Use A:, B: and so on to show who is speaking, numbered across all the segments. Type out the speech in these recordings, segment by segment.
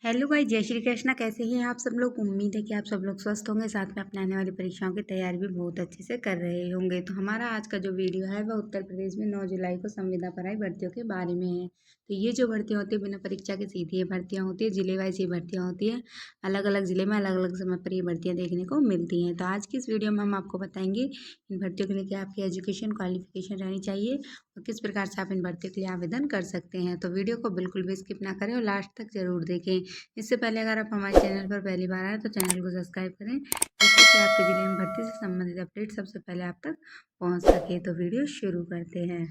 A: Hello भाई, जय श्री कृष्णा। कैसे हैं आप सब लोग? उम्मीद है कि आप सब लोग स्वस्थ होंगे, साथ में अपने आने वाली परीक्षाओं की तैयारी भी बहुत अच्छे से कर रहे होंगे। तो हमारा आज का जो वीडियो है वह उत्तर प्रदेश में 9 जुलाई को संविदा पर आई भर्तियों के बारे में है। तो ये जो भर्तियां होती है बिना परीक्षा के सीधी ये भर्तियां होती है, जिले वाइज ये भर्तियां होती है। अलग अलग जिले में अलग अलग समय पर ये भर्तियां देखने को मिलती हैं। तो आज की इस वीडियो में हम आपको बताएंगे इन भर्तियों के लिए क्या आपकी एजुकेशन क्वालिफिकेशन रहनी चाहिए और किस प्रकार से आप इन भर्तियों के लिए आवेदन कर सकते हैं। तो वीडियो को बिल्कुल भी स्किप ना करें और लास्ट तक जरूर देखें। इससे पहले अगर आप हमारे चैनल पर पहली बार आए तो चैनल को सब्सक्राइब करें, जिससे कि आपके जिले में भर्ती से संबंधित अपडेट सबसे पहले आप तक पहुंच सके। तो वीडियो शुरू करते हैं।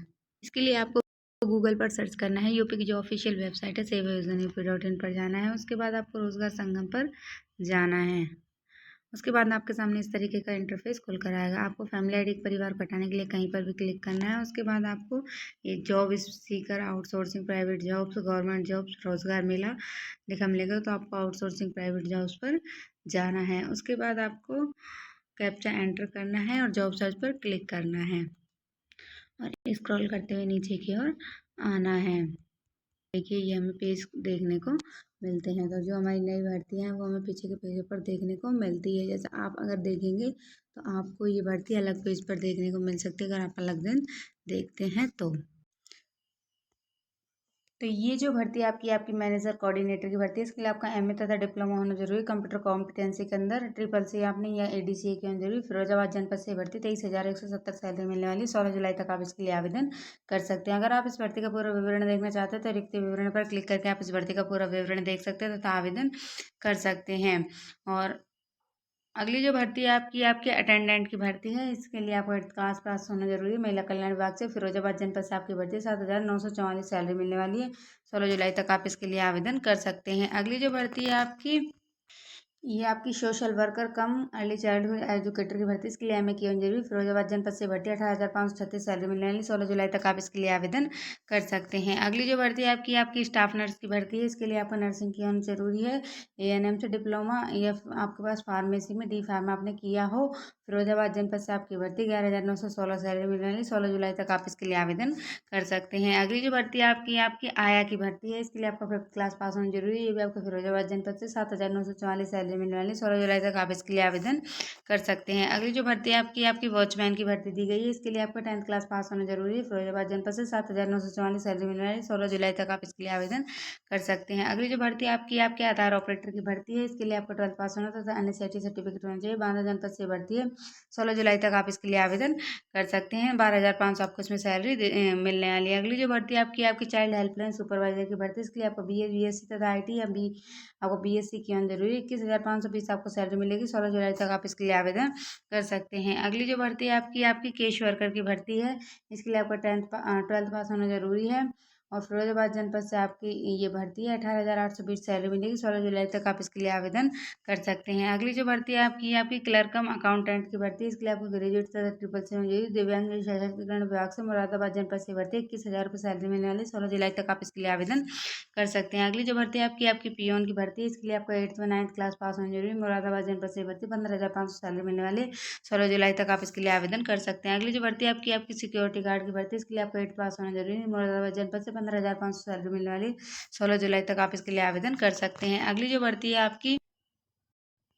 A: इसके लिए आपको गूगल पर सर्च करना है। यूपी की जो ऑफिशियल वेबसाइट है sevayojanaup.in पर जाना है। उसके बाद आपको रोजगार संगम पर जाना है। उसके बाद आपके सामने इस तरीके का इंटरफेस खुल कर आएगा। आपको फैमिली आईडी परिवार को हटाने के लिए कहीं पर भी क्लिक करना है। उसके बाद आपको ये job seeker outsourcing private jobs government jobs रोजगार मेला लिखा मिलेगा, तो आपको आउटसोर्सिंग प्राइवेट जॉब्स पर जाना है। उसके बाद आपको कैप्चा एंटर करना है और जॉब सर्च पर क्लिक करना है और स्क्रॉल करते हुए नीचे की ओर आना है। देखिए ये हमें पेज देखने को मिलते हैं। तो जो हमारी नई भर्ती है वो हमें पीछे के पेज पर देखने को मिलती है। जैसे आप अगर देखेंगे तो आपको ये भर्ती अलग पेज पर देखने को मिल सकती है, अगर आप अलग दिन देखते हैं तो ये जो भर्ती आपकी आपकी मैनेजर कोऑर्डिनेटर की भर्ती है, इसके लिए आपका एमए तथा डिप्लोमा होना जरूरी है। कंप्यूटर कॉम्पिटेंसी के अंदर ट्रिपल सी आपने या एडीसीए के अंदर जरूरी। फिरोजाबाद जनपद से भर्ती 23,170 सैलरी मिलने वाली। 16 जुलाई तक आप इसके लिए आवेदन कर सकते हैं। अगर आप इस भर्ती का पूरा विवरण देखना चाहते हैं तो रिक्त विवरण पर क्लिक करके आप इस भर्ती का पूरा विवरण देख सकते हैं तथा आवेदन कर सकते हैं। और अगली जो भर्ती है आपकी आपके अटेंडेंट की भर्ती है। इसके लिए आपको 8th क्लास पास होना जरूरी है। महिला कल्याण विभाग से फिरोजाबाद जनपद से आपकी भर्ती है। 7,944 सैलरी मिलने वाली है। 16 जुलाई तक आप इसके लिए आवेदन कर सकते हैं। अगली जो भर्ती है आपकी ये आपकी सोशल वर्कर कम अर्ली चाइल्डहुड एजुकेटर की भर्ती, इसके लिए एमए की जरूरी। फिरोजाबाद जनपद से भर्ती 18,536 सैलरी मिलने वाली। 16 जुलाई तक आप इसके लिए आवेदन कर सकते हैं। अगली जो भर्ती है आपकी आपकी स्टाफ नर्स की भर्ती है। इसके लिए आपको नर्सिंग की होनी जरूरी है। एएनएम से डिप्लोमा या आपके पास फार्मेसी में डी फार्मा आपने किया हो। फिरोजाबाद जनपद से आपकी भर्ती 11,916 सैलरी मिलने वाली। 16 जुलाई तक आप इसके लिए आवेदन कर सकते हैं। अगली जो भर्ती आपकी आपकी आया की भर्ती है। इसके लिए आपका 5th क्लास पास होना जरूरी है। ये भी आपको फिरोजाबाद जनपद से 7,944 सैलरी मिलने वाली। 16 जुलाई तक आप इसके लिए आवेदन कर सकते हैं। अगली जो भर्ती आपकी आपकी वॉचमैन की भर्ती दी गई है। इसके लिए आपका 10th क्लास पास होना जरूरी है। फिरोजाबाद जनपद से 7,944 सैलरी मिलने वाली। 16 जुलाई तक आप इसके लिए आवेदन कर सकते हैं। अगली जो भर्ती आपकी आपके आधार ऑपरेटर की भर्ती है। इसके लिए आपको 12th पास होना तथा एनएसआईटी सर्टिफिकेट होना चाहिए। बांदा जनपद से भर्ती है। 16 जुलाई तक आप इसके लिए आवेदन कर सकते हैं। 12,500 आपको इसमें सैलरी मिलने वाली है। अगली जो भर्ती आपकी आपकी चाइल्ड हेल्पलाइन सुपरवाइजर की भर्ती, इसके लिए आपको बीए बीएससी तथा आईटी या बी आपको बीएससी की होनी जरूरी है। 21,520 आपको सैलरी मिलेगी। 16 जुलाई तक आप इसके लिए आवेदन कर सकते हैं। अगली जो भर्ती है आपकी आपकी केश वर्कर की भर्ती है। इसके लिए आपको 12th पास होना जरूरी है। और फिरोजाबाद जनपद से आपकी ये भर्ती है। 18,820 सैलरी मिलेगी। 16 जुलाई तक आप इसके लिए आवेदन कर सकते हैं। अगली जो भर्ती है आपकी आपकी क्लर्क कम अकाउंटेंट की भर्ती है। इसके लिए आपको ग्रेजुएट तथा ट्रिपल सी होनी चाहिए। दिव्यांग सशक्तिकरण विभाग से मुरादाबाद जनपद से भर्ती 21,000 रुपये सैलरी मिलने वाली। 16 जुलाई तक आप इसके लिए आवेदन कर सकते हैं। अगली जो भर्ती है आपकी आपकी पियोन की भर्ती है। इसके लिए आपको 8th व 9th क्लास पास होनी जरूरी है। मुरादाबाद जनपद से भर्ती 15,500 सैलरी मिलने वाली। 16 जुलाई तक आप इसके लिए आवेदन कर सकते हैं। अगली जो भर्ती है आपकी आपकी सिक्योरिटी गार्ड की भर्ती है। इसके लिए आपको 8th पास होना जरूरी है। मुरादाबाद जनपद से 15,500 सैलरी मिलने वाली। 16 जुलाई तक आप इसके लिए आवेदन कर सकते हैं। अगली जो भर्ती है आपकी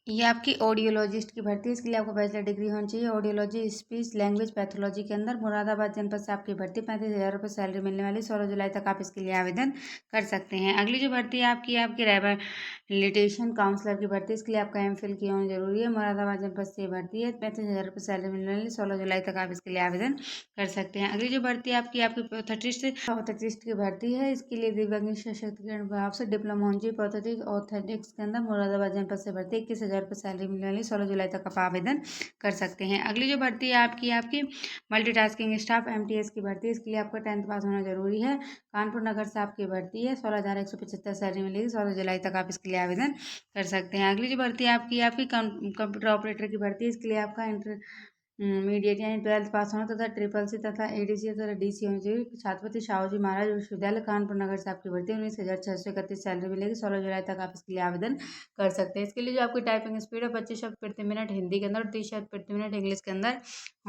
A: ये आपकी ऑडियोलॉजिस्ट की भर्ती है। इसके लिए आपको बैचलर डिग्री होनी चाहिए। ऑडियोलॉजी स्पीच लैंग्वेज पैथोलॉजी के अंदर मुरादाबाद जनपद से आपकी भर्ती 35,000 रुपये सैलरी मिलने वाली। 16 जुलाई तक आप इसके लिए आवेदन कर सकते हैं। अगली जो भर्ती है आपकी आपकी रिहैबिलिटेशन काउंसलर की भर्ती, इसके लिए आपका एमफिल की होनी जरूरी है। मुरादाबाद जनपद से भर्ती है। 35,000 रुपये सैलरी मिलने वाली। 16 जुलाई तक आप इसके लिए आवेदन कर सकते हैं। अगली जो भर्ती है आपकी आपकी पैथोलॉजिस्ट की भर्ती है। इसके लिए दिव्यांग सशक्तिकरण विभाग से डिप्लोमा होनी चाहिए। पैथोलॉजिस्ट ऑर्थोटिक्स के अंदर मुरादाबाद जनपद से भर्ती 21,000 रुपये सैलरी मिलने वाली। 16 जुलाई तक आप आवेदन कर सकते हैं। अगली जो भर्ती है आपकी आपकी मल्टीटास्किंग स्टाफ एमटीएस की भर्ती है। इसके लिए आपको 10th पास होना जरूरी है। कानपुर नगर से आपकी भर्ती है। 16,175 सैलरी मिलेगी। 16 जुलाई तक आप इसके लिए आवेदन कर सकते हैं। अगली जो भर्ती है आपकी आपकी कंप्यूटर ऑपरेटर की भर्ती है। इसके लिए आपका मीडिएट यानी 12th पास होना तथा ट्रिपल सी तथा एडीसी तथा डीसी होनी चाहिए। छत्रपति शाहूजी महाराज विश्वविद्यालय कानपुर नगर से आपकी भर्ती 19,631 सैलरी मिलेगी। 16 जुलाई तक आप इसके लिए आवेदन कर सकते हैं। इसके लिए जो आपकी टाइपिंग स्पीड है 25 शब्द प्रति मिनट हिंदी के अंदर और 30 शब्द प्रति मिनट इंग्लिश के अंदर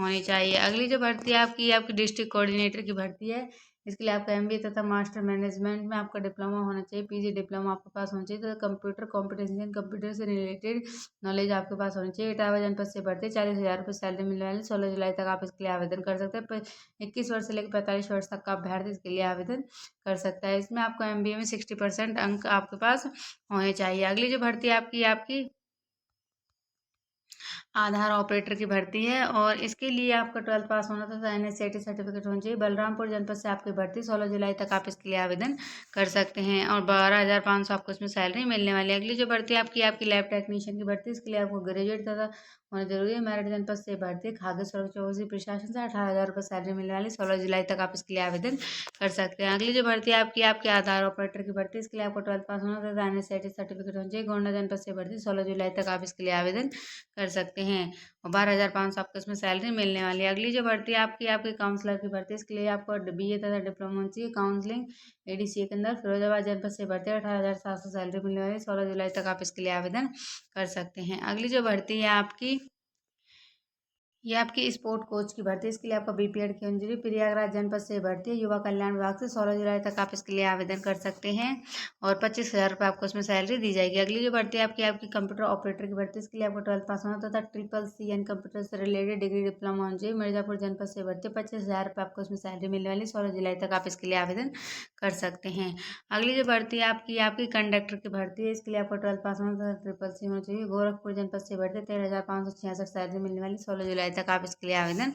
A: होनी चाहिए। अगली जो भर्ती है आपकी आपकी डिस्ट्रिक्ट कोऑर्डिनेटर की भर्ती है। इसके लिए आपका एमबीए तथा मास्टर मैनेजमेंट में आपका डिप्लोमा होना चाहिए, पीजी डिप्लोमा आपके पास होना चाहिए, तो कंप्यूटर कॉम्पिटेंसी एंड कंप्यूटर से रिलेटेड नॉलेज आपके पास होनी चाहिए। इटावा जनपद से भर्ती 40,000 रुपये सैलरी मिलने वाली, 16 जुलाई तक आप इसके लिए आवेदन कर सकते हैं। 21 वर्ष से लेकर 45 वर्ष तक का अभ्यर्थी इसके लिए आवेदन कर सकता है। इसमें आपको एमबीए में 60% अंक आपके पास होने चाहिए। अगली जो भर्ती आपकी आधार ऑपरेटर की भर्ती है और इसके लिए आपका 12th पास होना था, एनएससीआईटी सर्टिफिकेट होना चाहिए। बलरामपुर जनपद से आपकी भर्ती 16 जुलाई तक आप इसके लिए आवेदन कर सकते हैं और 12,500 आपको इसमें सैलरी मिलने वाली है। अगली जो भर्ती आपकी लैब टेक्नीशियन की भर्ती, इसके लिए आपको ग्रेजुएट तथा होना जरूरी है। मेरठ जनपद से भर्ती खाद्य सुरक्षा औषधि प्रशासन से 18,000 रुपये सैलरी मिलने वाली, 16 जुलाई तक आप इसके लिए आवेदन कर सकते हैं। अगली जो भर्ती आपकी आधार ऑपरेटर की भर्ती, इसके लिए आपको 12th पास होना था, एनएससीआईटी सर्टिफिकेट होना चाहिए। गोंडा जनपद से भर्ती 16 जुलाई तक आप इसके लिए आवेदन कर सकते हैं और 12,500 आपको इसमें सैलरी मिलने वाली है। अगली जो भर्ती आपकी काउंसलर की भर्ती, इसके लिए आपको बीए तथा डिप्लोमा होना चाहिए काउंसलिंग एडीसीए के अंदर। फिरोजाबाद जनपद से भर्ती 18,700 सैलरी मिलने वाली, 16 जुलाई तक आप इसके लिए आवेदन कर सकते हैं। अगली जो भर्ती है ये आपकी स्पोर्ट कोच की भर्ती, इसके लिए आपका बीपीएड की होनी चाहिए। प्रयागराज जनपद से भर्ती है युवा कल्याण विभाग से, 16 जुलाई तक आप इसके लिए आवेदन कर सकते हैं और 25,000 रुपये आपको इसमें सैलरी दी जाएगी। अगली जो भर्ती आपकी कंप्यूटर ऑपरेटर की भर्ती, इसके लिए आपको 12th पास होना तथा ट्रिपल-सी एंड कंप्यूटर से रिलेटेड डिग्री डिप्लोमा होना चाहिए। मिर्जापुर जनपद से भर्ती 25,000 रुपये आपको इसमें सैलरी मिलने वाली, 16 जुलाई तक आप इसके लिए आवेदन कर सकते हैं। अगली जो भर्ती आपकी कंडक्टर की भर्ती है, इसके लिए आपको 12th पास होना तथा ट्रिपल-सी होना चाहिए। गोरखपुर जनपद से भर्ती 13,566 सैलरी मिलने वाली, 16 जुलाई तक आप इसके लिए आवेदन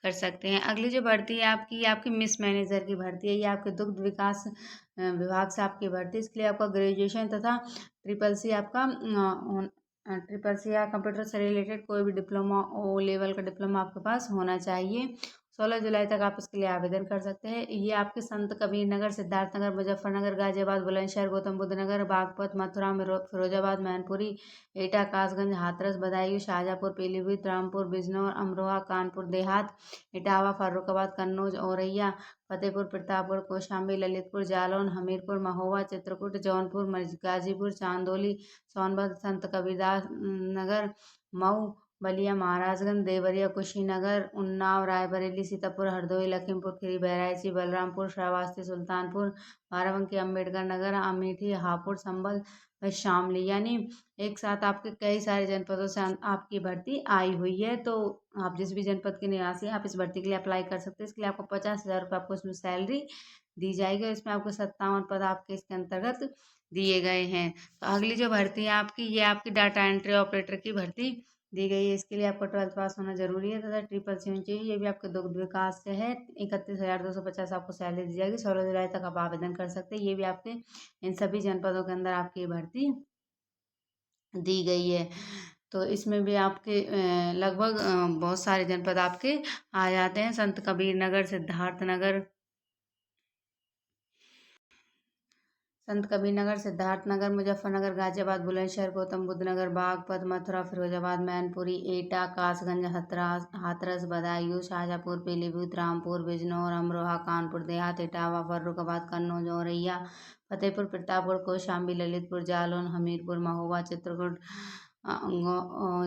A: कर सकते हैं। अगली जो भर्ती है आपकी मिस मैनेजर की भर्ती है, ये आपके दुग्ध विकास विभाग से आपकी भर्ती, इसके लिए आपका ग्रेजुएशन तथा ट्रिपल सी या कंप्यूटर से रिलेटेड कोई भी डिप्लोमा ओ लेवल का डिप्लोमा आपके पास होना चाहिए। 16 जुलाई तक आप इसके लिए आवेदन कर सकते हैं। ये आपके संत कबीर नगर, सिद्धार्थनगर, मुजफ्फरनगर, गाजियाबाद, बुलंदशहर, गौतम बुद्ध नगर, बागपत, मथुरा, फिरोजाबाद, मैनपुरी, एटा, कासगंज, हाथरस, बदायूं, शाहजहाँपुर, पीलीभीत, रामपुर, बिजनौर, अमरोहा, कानपुर देहात, इटावा, फर्रुखाबाद, कन्नौज, औरैया, फतेहपुर, प्रतापगढ़, कौशाम्बी, ललितपुर, जालौन, हमीरपुर, महोबा, चित्रकूट, जौनपुर, गाजीपुर, चांदौली, सोनभद्र, संत कबीरदास नगर, मऊ, बलिया, महाराजगंज, देवरिया, कुशीनगर, उन्नाव, रायबरेली, सीतापुर, हरदोई, लखीमपुर खीरी, बहराइच, बलरामपुर, श्रावस्ती, सुल्तानपुर, बाराबंकी, अम्बेडकर नगर, अमेठी, हापुड़, संभल, शामली, यानी एक साथ आपके कई सारे जनपदों से आपकी भर्ती आई हुई है। तो आप जिस भी जनपद के निवासी हैं, आप इस भर्ती के लिए अप्लाई कर सकते हैं। इसके लिए आपको 50,000 रुपये आपको इसमें सैलरी दी जाएगी और इसमें आपको 57 पद आपके इसके अंतर्गत दिए गए हैं। तो अगली जो भर्ती है ये आपकी डाटा एंट्री ऑपरेटर की भर्ती दी गई है। इसके लिए आपको 12th पास होना जरूरी है तथा ट्रिपल-सी होनी चाहिए। ये भी आपके दुग्ध विकास से है। 31,250 आपको सैलरी दी जाएगी, 16 जुलाई तक आप आवेदन कर सकते हैं। ये भी आपके इन सभी जनपदों के अंदर आपकी भर्ती दी गई है। तो इसमें भी आपके लगभग बहुत सारे जनपद आपके आ जाते हैं। संत कबीर नगर, सिद्धार्थ नगर, मुजफ्फरनगर, गाजियाबाद, बुलंदशहर, गौतम बुद्ध नगर, बागपत, मथुरा, फिरोजाबाद, मैनपुरी, एटा, कासगंज, हाथरस, बदायूं, शाहजहाँपुर, पीलीभीत, रामपुर, बिजनौर, अमरोहा, कानपुर देहात, इटावा, फर्रुखाबाद, कन्नौज, औरैया, फतेहपुर, प्रतापगढ़, कौशाम्बी, ललितपुर, जालौन, हमीरपुर, महोबा, चित्रकूट,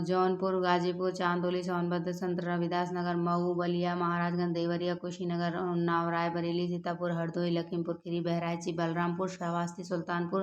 A: जौनपुर, गाजीपुर, चांदौली, सोनभद्र, संत रविदास नगर, मऊ, बलिया, महाराजगंज, देवरिया, कुशीनगर, उन्नाव, रायबरेली, सीतापुर, हरदोई, लखीमपुर खीरी, बहराइच, बलरामपुर, श्रावस्ती, सुल्तानपुर,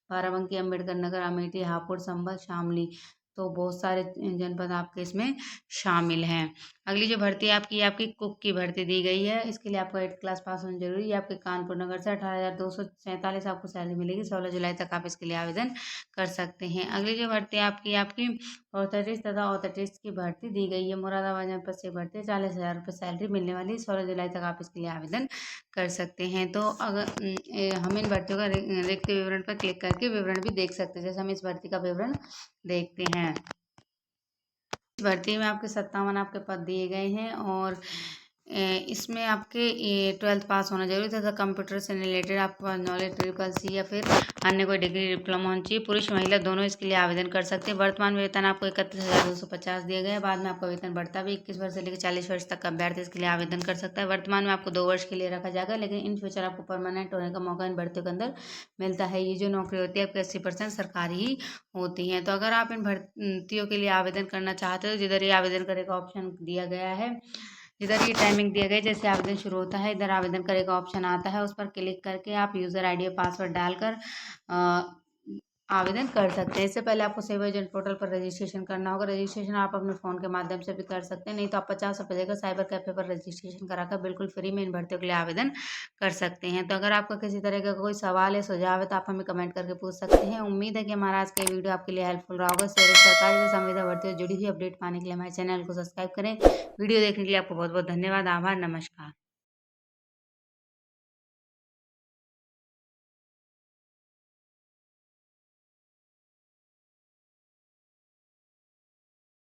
A: बाराबंकी, अम्बेडकर नगर, अमेठी, हापुड़, संभल, शामली। तो बहुत सारे जनपद आपके इसमें शामिल हैं। अगली जो भर्ती आपकी कुक की भर्ती दी गई है। इसके लिए आपको 8th क्लास पास होना जरूरी है। आपके कानपुर नगर से 18,247 आपको सैलरी मिलेगी, 16 जुलाई तक आप इसके लिए आवेदन कर सकते हैं। अगली जो भर्ती आपकी ऑर्थोटिस्ट तथा ऑर्थोटिस्ट की भर्ती दी गई है। मुरादाबाद जनपद से भर्ती 40,000 रुपये सैलरी मिलने वाली, 16 जुलाई तक आप इसके लिए आवेदन कर सकते हैं। तो अगर हम इन भर्तियों का रिक्त विवरण पर क्लिक करके विवरण भी देख सकते हैं। जैसे हम इस भर्ती का विवरण देखते हैं। इस भर्ती में आपके 57 आपके पद दिए गए हैं और इसमें आपके 12th पास होना जरूरी तथा कंप्यूटर से रिलेटेड आपका नॉलेज ट्रिपल-सी या फिर अन्य कोई डिग्री डिप्लोमा होनी चाहिए। पुरुष महिला दोनों इसके लिए आवेदन कर सकते हैं। वर्तमान वेतन आपको 31,250 दिया गया है। बाद में आपका वेतन बढ़ता भी 21 वर्ष से लेकर 40 वर्ष तक का अभ्यर्थी इसके लिए आवेदन कर सकता है। वर्तमान में आपको 2 वर्ष के लिए रखा जाएगा, लेकिन इन फ्यूचर आपको परमानेंट होने का मौका इन भर्तियों के अंदर मिलता है। ये जो नौकरी होती है आपकी 80% सरकारी ही होती हैं। तो अगर आप इन भर्तियों के लिए आवेदन करना चाहते हो, जिधर ये आवेदन करने का ऑप्शन दिया गया है इधर ये टाइमिंग दिया गया है, जैसे आवेदन शुरू होता है इधर आवेदन करे का ऑप्शन आता है, उस पर क्लिक करके आप यूज़र आईडी और पासवर्ड डालकर आवेदन कर सकते हैं। इससे पहले आपको सेवा एजेंट पोर्टल पर रजिस्ट्रेशन करना होगा। रजिस्ट्रेशन आप अपने फ़ोन के माध्यम से भी कर सकते हैं, नहीं तो आप 50 रुपये देकर साइबर कैफ़े पर रजिस्ट्रेशन कराकर बिल्कुल फ्री में इन भर्तियों के लिए आवेदन कर सकते हैं। तो अगर आपका किसी तरह का कोई सवाल है, सुझाव है, तो आप हमें कमेंट करके पूछ सकते हैं। उम्मीद है कि हमारा आज का ये वीडियो आपके लिए हेल्पफुल रहा होगा। सरकारी व संविदा भर्तियों से जुड़ी हुई अपडेट पाने के लिए हमारे चैनल को सब्सक्राइब करें। वीडियो देखने के लिए आपको बहुत बहुत धन्यवाद। आभार, नमस्कार।